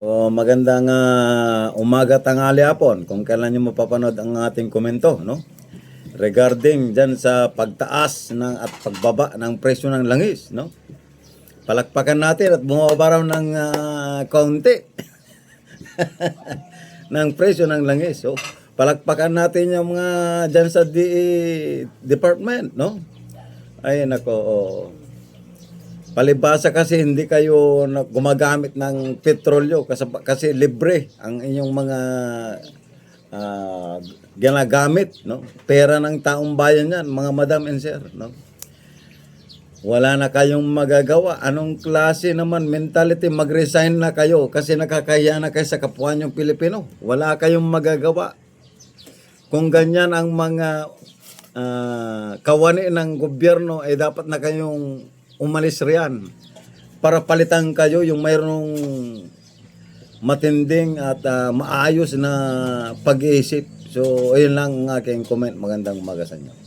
O magandang umaga, tanghali, hapon kung kailan nyo mapapanood ang ating komento, no? Regarding dyan sa pagtaas ng at pagbaba ng presyo ng langis, no? Palakpakan natin at bumaba raw ng kaunti ng presyo ng langis. So, palakpakan natin yung mga dyan sa department, no? Ay, nako, palibasa kasi hindi kayo gumagamit ng petrolyo kasi libre ang inyong mga ginagamit, no? Pera ng taong bayan yan, mga madam and sir, no? Wala na kayong magagawa. Anong klase naman mentality? Mag-resign na kayo kasi nakakahiya na kayo sa kapwa nyong Pilipino. Wala kayong magagawa. Kung ganyan ang mga kawani ng gobyerno, ay dapat na kayong umalis riyan para palitan kayo yung mayroong matinding at maayos na pag-iisip. So, ayun lang ang aking comment. Magandang umaga sa inyo.